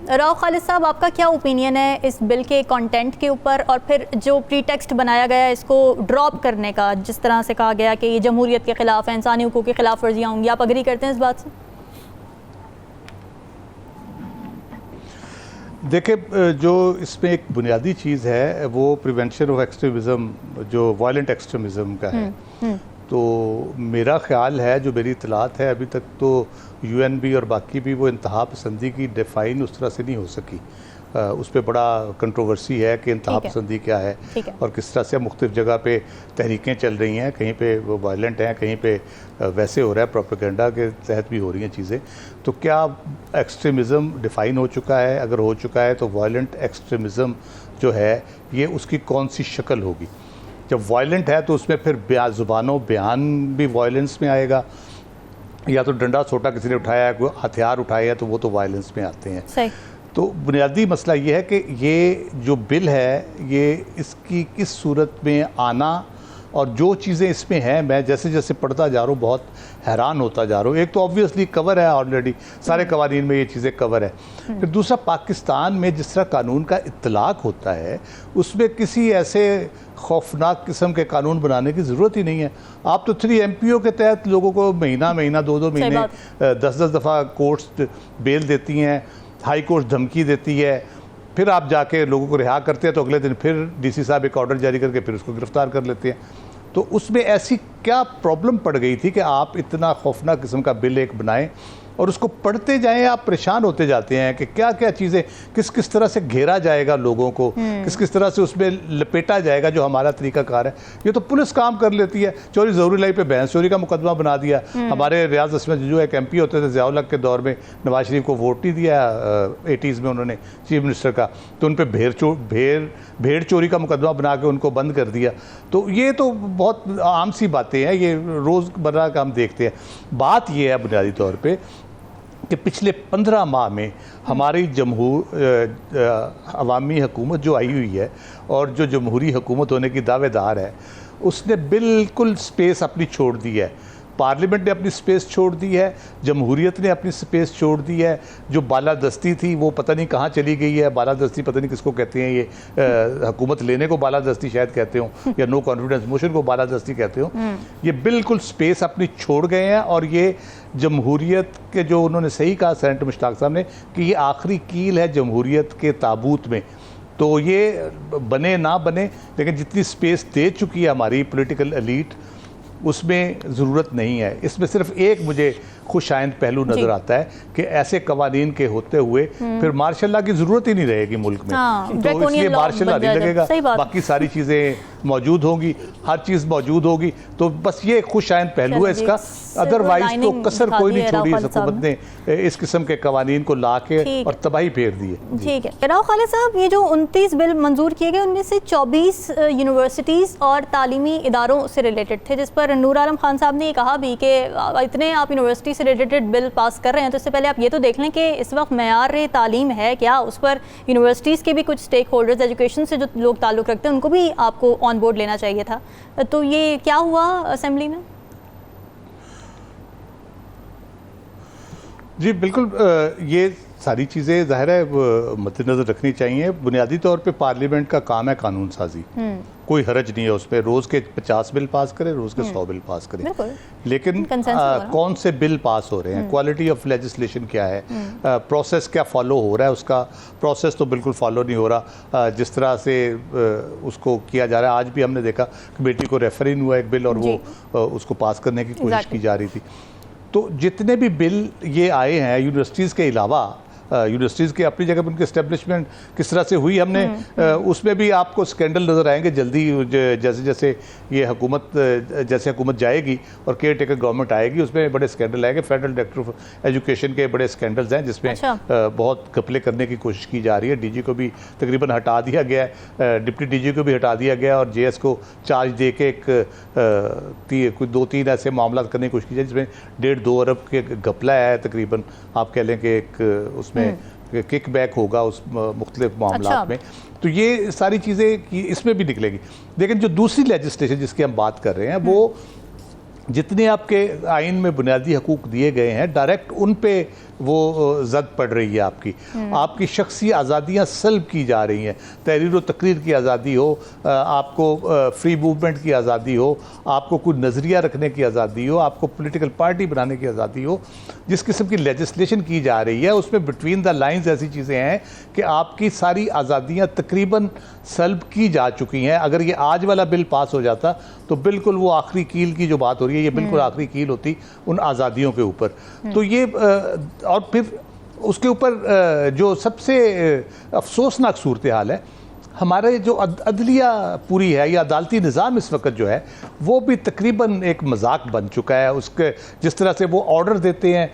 राव खालिद साहब, आपका क्या ओपिनियन है इस बिल के कंटेंट के ऊपर और फिर जो प्रीटेक्स्ट बनाया गया है इसको ड्रॉप करने का, जिस तरह से कहा गया कि ये जमहूरियत के खिलाफ है, इंसानी हुकूक की खिलाफ वर्जियाँ होंगी, आप अग्री करते हैं इस बात से? देखिए, जो इसमें एक बुनियादी चीज़ है वो प्रिवेंशन ऑफ एक्सट्रीमिज़म, जो वायलेंट एक्सट्रीमिज़म का है। तो मेरा ख्याल है, जो मेरी इतलात है, अभी तक तो यूएनबी और बाकी भी वो इंतहा पसंदी की डिफ़ाइन उस तरह से नहीं हो सकी। उस पर बड़ा कंट्रोवर्सी है कि इंतहा पसंदी क्या है और किस तरह से मुख्तलिफ जगह पे तहरीकें चल रही हैं, कहीं पे वो वायलेंट हैं, कहीं पे वैसे हो रहा है, प्रोपेगेंडा के तहत भी हो रही हैं चीज़ें। तो क्या एक्सट्रीमिज़म डिफ़ाइन हो चुका है? अगर हो चुका है तो वायलेंट एक्सट्रीमिज़म जो है ये उसकी कौन सी शक्ल होगी? जब वायलेंट है तो उसमें फिर ज़ुबानों बयान भी वायलेंस में आएगा, या तो डंडा सोटा किसी ने उठाया है, कोई हथियार उठाए हैं, तो वो तो वायलेंस में आते हैं। सही। तो बुनियादी मसला ये है कि ये जो बिल है ये इसकी किस सूरत में आना, और जो चीज़ें इसमें हैं, मैं जैसे जैसे पढ़ता जा रहा हूँ बहुत हैरान होता जा रहा हूँ। एक तो ऑब्वियसली कवर है, ऑलरेडी सारे कवानीन में ये चीज़ें कवर है। फिर दूसरा, पाकिस्तान में जिस तरह कानून का इत्तलाक होता है उसमें किसी ऐसे खौफनाक किस्म के कानून बनाने की ज़रूरत ही नहीं है। आप तो 3 MPO के तहत लोगों को महीना 2 महीने 10 दफ़ा कोर्ट्स बेल देती हैं, हाई कोर्ट धमकी देती है, फिर आप जाके लोगों को रिहा करते हैं तो अगले दिन फिर DC साहब एक ऑर्डर जारी करके फिर उसको गिरफ्तार कर लेते हैं। तो उसमें ऐसी क्या प्रॉब्लम पड़ गई थी कि आप इतना खौफनाक किस्म का बिल एक बनाएं और उसको पढ़ते जाएं, आप परेशान होते जाते हैं कि क्या क्या चीज़ें किस किस तरह से घेरा जाएगा लोगों को, किस किस तरह से उसमें लपेटा जाएगा जो हमारा तरीक़ाकार है। ये तो पुलिस काम कर लेती है। चोरी ज़रूरी लाई पे बहस चोरी का मुकदमा बना दिया। हमारे रियाज असमत जो एक MP होते थे ज़ियाउल हक के दौर में, नवाज शरीफ को वोट नहीं दिया 80s में उन्होंने चीफ मिनिस्टर का, तो उन पर भेड़ चोरी का मुकदमा बना के उनको बंद कर दिया। तो ये तो बहुत आम सी बातें हैं, ये रोज़मर्रा का हम देखते हैं। बात ये है बुनियादी तौर पर कि पिछले 15 माह में हमारी अवामी हुकूमत जो आई हुई है और जो जमहूरी हुकूमत होने की दावेदार है, उसने बिल्कुल स्पेस अपनी छोड़ दी है। पार्लियामेंट ने अपनी स्पेस छोड़ दी है, जमहूरियत ने अपनी स्पेस छोड़ दी है। जो बालादस्ती थी वो पता नहीं कहाँ चली गई है। बालादस्ती पता नहीं किसको कहते हैं, ये हुकूमत लेने को बालादस्ती शायद कहते हो, या नो कॉन्फिडेंस मोशन को बालादस्ती कहते हो। ये बिल्कुल स्पेस अपनी छोड़ गए हैं और ये जमहूरियत के, जो उन्होंने सही कहा सेनेटर मुश्ताक साहब ने, कि ये आखिरी कील है जमहूरियत के ताबूत में। तो ये बने ना बने, लेकिन जितनी स्पेस दे चुकी है हमारी पॉलिटिकल एलीट, उसमें ज़रूरत नहीं है। इसमें सिर्फ एक मुझे खुशाइंद पहलू नज़र आता है कि ऐसे कवानीन के होते हुए फिर मार्शल लॉ की ज़रूरत ही नहीं रहेगी मुल्क में। तो इसलिए मार्शल लॉ नहीं लगेगा, बाकी सारी चीज़ें मौजूद होंगी, हर चीज़ मौजूद होगी। तो बस ये खुशाइंद पहलू है इसका। अदरवाइज तो कसर कोई नहीं छोड़ी इस हुकूमत ने इस किस्म के कवानीन को ला के और तबाही फेर दी है। ठीक है राव खालिद साहब, ये जो 29 बिल मंजूर किए गए उनमें से 24 यूनिवर्सिटीज़ और तालीमी इदारों से रिलेटेड थे, जिस पर नूर आलम खान साहब ने कहा भी कि इतने आप यूनिवर्सिटी से रिलेटेड बिल पास कर रहे हैं तो इससे पहले आप ये तो देख लें कि इस वक्त मेयार तालीम है क्या, उस पर यूनिवर्सिटीज़ के भी कुछ स्टेक होल्डर्स, एजुकेशन से जो लोग ताल्लुक़ रखते हैं, उनको भी आपको ऑन बोर्ड लेना चाहिए था। तो ये क्या हुआ असेंबली में? जी बिल्कुल, ये सारी चीज़ें ज़ाहिर है मद्देनज़र रखनी चाहिए। बुनियादी तौर पे पार्लियामेंट का काम है कानून साजी, कोई हरज नहीं है उसमें। रोज़ के 50 बिल पास करें, रोज़ के 100 बिल पास करें, लेकिन कौन से बिल पास हो रहे हैं, क्वालिटी ऑफ लेजिस्लेशन क्या है, प्रोसेस क्या फॉलो हो रहा है, उसका प्रोसेस तो बिल्कुल फॉलो नहीं हो रहा जिस तरह से उसको किया जा रहा है। आज भी हमने देखा कमेटी को रेफर इन हुआ एक बिल और वो उसको पास करने की कोशिश की जा रही थी। तो जितने भी बिल ये आए हैं यूनिवर्सिटीज़ के अलावा, यूनिवर्सिटीज़ की अपनी जगह पर उनकी एस्टेब्लिशमेंट किस तरह से हुई हमने उसमें भी आपको स्कैंडल नज़र आएंगे जल्दी। जैसे जैसे ये हुकूमत जाएगी और केयर टेकर गवर्नमेंट आएगी, उसमें बड़े स्कैंडल आएंगे। फेडरल डायरेक्टर ऑफ एजुकेशन के बड़े स्कैंडल्स हैं जिसमें बहुत घपले करने की कोशिश की जा रही है। DG को भी तकरीबन हटा दिया गया है, डिप्टी DG को भी हटा दिया गया और JS को चार्ज दे के कोई 2-3 ऐसे मामला करने की कोशिश की जाए जिसमें 1.5-2 अरब के घपला है तकरीबन। आप कह लें कि एक उसमें किक बैक होगा उस मुख्तलिफ मामलात में। तो ये सारी चीज़ें इसमें भी निकलेगी। लेकिन जो दूसरी लेजिस्लेशन जिसकी हम बात कर रहे हैं, वो जितने आपके आइन में बुनियादी हकूक़ दिए गए हैं डायरेक्ट उन पे वो जद पड़ रही है आपकी। आपकी शख्सी आज़ादियाँ सल्ब की जा रही हैं। तहरीर व तकरीर की आज़ादी हो, आपको फ्री मूवमेंट की आज़ादी हो, आपको कोई नज़रिया रखने की आज़ादी हो, आपको पॉलिटिकल पार्टी बनाने की आज़ादी हो, जिस किस्म की लेजिस्लेशन की जा रही है उसमें बिटवीन द लाइंस ऐसी चीज़ें हैं कि आपकी सारी आज़ादियाँ तकरीबन सल्ब की जा चुकी हैं। अगर ये आज वाला बिल पास हो जाता तो बिल्कुल वो आखिरी कील की जो बात हो रही है, ये बिल्कुल आखिरी कील होती उन आज़ादियों के ऊपर। तो ये और फिर उसके ऊपर जो सबसे अफसोसनाक सूरत हाल है, हमारे जो अदलिया पूरी है या अदालती निज़ाम इस वक्त जो है वो भी तकरीबन एक मजाक बन चुका है। उसके जिस तरह से वो ऑर्डर देते हैं,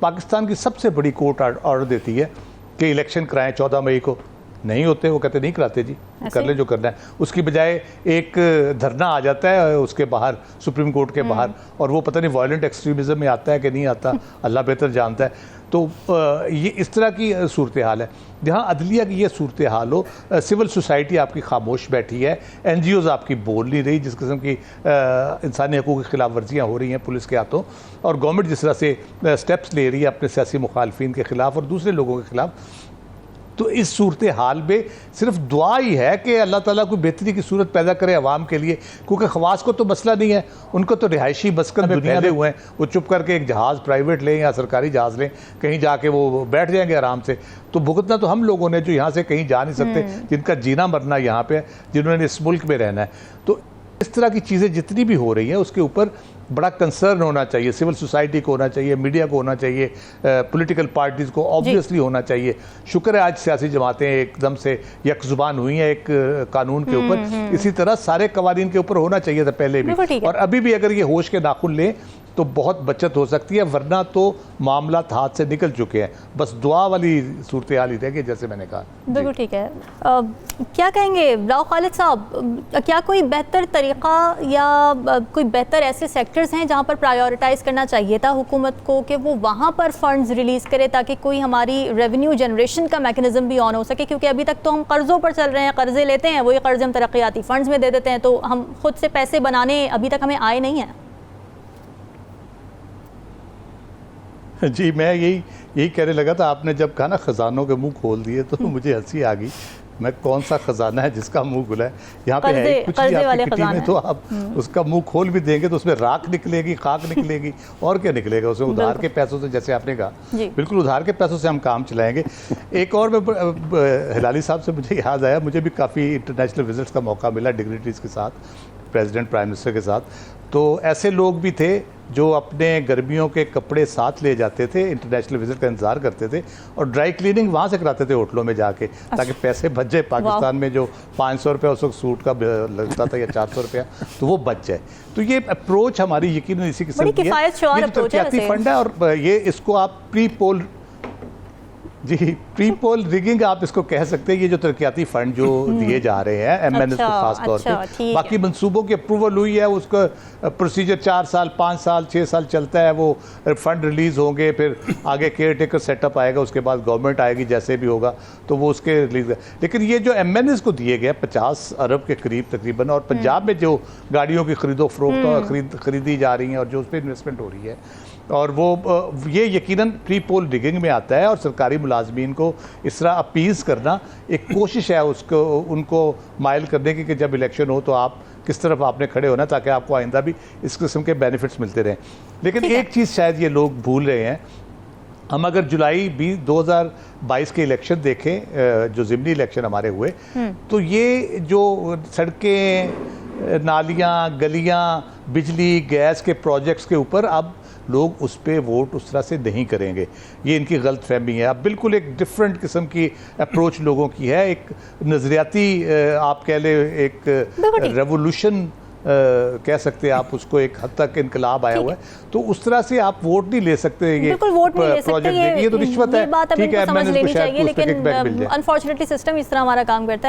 पाकिस्तान की सबसे बड़ी कोर्ट ऑर्डर देती है कि इलेक्शन कराएं 14 मई को, नहीं होते, वो कहते नहीं कराते जी, कर ले जो करना है। उसकी बजाय एक धरना आ जाता है उसके बाहर, सुप्रीम कोर्ट के बाहर, और वो पता नहीं वायलेंट एक्सट्रीमिज़म में आता है कि नहीं आता, अल्लाह बेहतर जानता है। तो ये इस तरह की सूरत हाल है। जहाँ अदलिया की ये सूरत हाल हो, सिविल सोसाइटी आपकी खामोश बैठी है, NGOs आपकी बोल नहीं रही, जिस किस्म की इंसानी हकूक़ की खिलाफ वर्जियाँ हो रही हैं पुलिस के हाथों, और गवर्नमेंट जिस तरह से स्टेप्स ले रही है अपने सियासी मुखालफिन के ख़िलाफ़ और दूसरे लोगों के ख़िलाफ़। तो इस सूरत हाल में सिर्फ दुआ ही है कि अल्लाह ताला कोई बेहतरी की सूरत पैदा करे अवाम के लिए, क्योंकि खवास को तो मसला नहीं है, उनको तो रिहायशी मस्कन में फैले हुए हैं, वो चुप करके एक जहाज़ प्राइवेट लें या सरकारी जहाज़ लें, कहीं जाके वो बैठ जाएंगे आराम से। तो भुगतना तो हम लोगों ने जो यहाँ से कहीं जा नहीं सकते, जिनका जीना मरना यहाँ पे है, जिन्होंने इस मुल्क में रहना है। तो इस तरह की चीज़ें जितनी भी हो रही हैं उसके ऊपर बड़ा कंसर्न होना चाहिए, सिविल सोसाइटी को होना चाहिए, मीडिया को होना चाहिए, पॉलिटिकल पार्टीज़ को ऑब्वियसली होना चाहिए। शुक्र है आज सियासी जमातें एकदम से यकजुबान हुई हैं एक कानून के ऊपर। इसी तरह सारे कवानीन के ऊपर होना चाहिए था पहले भी, और अभी भी अगर ये होश के नाखुन लें तो बहुत बचत हो सकती है, वरना तो मामला हाथ से निकल चुके हैं। बस दुआ वाली सूरत हाल ही रहेगी, जैसे मैंने कहा। बिल्कुल ठीक है। क्या कहेंगे राव खालिद साहब, क्या कोई बेहतर तरीक़ा या कोई बेहतर ऐसे सेक्टर्स हैं जहां पर प्रायोरिटाइज़ करना चाहिए था हुकूमत को कि वो वहां पर फंड्स रिलीज़ करे ताकि कोई हमारी रेवेन्यू जनरेशन का मैकेनिज़्म भी ऑन हो सके? क्योंकि अभी तक तो हम कर्ज़ों पर चल रहे हैं, कर्ज़े लेते हैं, वही कर्ज़े हम तरक्याती फ़ंड्स में दे देते हैं, तो हम खुद से पैसे बनाने अभी तक हमें आए नहीं हैं। जी, मैं यही कहने लगा था, आपने जब कहा ना ख़जानों के मुंह खोल दिए तो मुझे हंसी आ गई। मैं कौन सा ख़जाना है जिसका मुंह खुला है? यहाँ पे है कुछ नहीं आपकी किटी में, तो आप उसका मुंह खोल भी देंगे तो उसमें राख निकलेगी, खाक निकलेगी, और क्या निकलेगा उसमें? उधार के पैसों से, जैसे आपने कहा, बिल्कुल उधार के पैसों से हम काम चलाएंगे। एक और हिलाली साहब से मुझे याद आया, मुझे भी काफ़ी इंटरनेशनल विजिट्स का मौका मिला डिग्निटरीज़ के साथ, प्रेसिडेंट, प्राइम मिनिस्टर के साथ। तो ऐसे लोग भी थे जो अपने गर्मियों के कपड़े साथ ले जाते थे, इंटरनेशनल विजिट का इंतज़ार करते थे, और ड्राई क्लीनिंग वहाँ से कराते थे होटलों में जाके, ताकि पैसे बच जाए। पाकिस्तान में जो 500 रुपया उस वक्त सूट का लगता था या 400 रुपया, तो वो बच जाए। तो ये अप्रोच हमारी यकीनन इसी किस्म की है। ये तरक्याती फंड है, और ये इसको आप प्री पोल रिगिंग आप इसको कह सकते हैं। ये जो तरक्याती फंड जो दिए जा रहे हैं MNS को खास तौर पे, बाकी मंसूबों की अप्रूवल हुई है, उसका प्रोसीजर 4 साल 5 साल 6 साल चलता है, वो फंड रिलीज़ होंगे, फिर आगे केयर टेकर सेटअप आएगा, उसके बाद गवर्नमेंट आएगी, जैसे भी होगा तो वो उसके रिलीज। लेकिन ये जो MNS को दिए गए 50 अरब के करीब तकरीबन, और पंजाब में जो गाड़ियों की खरीदो फरोख्त खरीदी जा रही हैं और जो उस पर इन्वेस्टमेंट हो रही है, और वो ये यकीनन प्री पोल रिगिंग में आता है। और सरकारी मुलाजमीन को इस तरह अपीज़ करना एक कोशिश है उसको, उनको माइल करने की कि जब इलेक्शन हो तो आप किस तरफ आपने खड़े होना, ताकि आपको आइंदा भी इस किस्म के बेनिफिट्स मिलते रहें। लेकिन एक चीज़ शायद ये लोग भूल रहे हैं, हम अगर जुलाई 2022 के इलेक्शन देखें, जो ज़िमनी इलेक्शन हमारे हुए, तो ये जो सड़कें, नालियाँ, गलियाँ, बिजली, गैस के प्रोजेक्ट्स के ऊपर अब लोग उस पर वोट उस तरह से नहीं करेंगे। ये इनकी गलत फहमी है। अब बिल्कुल एक डिफरेंट किस्म की अप्रोच लोगों की है, एक नज़रियाती आप कह ले, एक रेवोल्यूशन कह सकते हैं आप उसको, एक हद तक इनकलाब आया हुआ है। तो उस तरह से आप वोट नहीं ले सकते, ये प्रोजेक्ट, ये तो रिश्वत है, ठीक है, मैंने उसको शायद लेकिन अनफॉर्चुनेटली सिस्टम इस तरह हमारा काम करता है।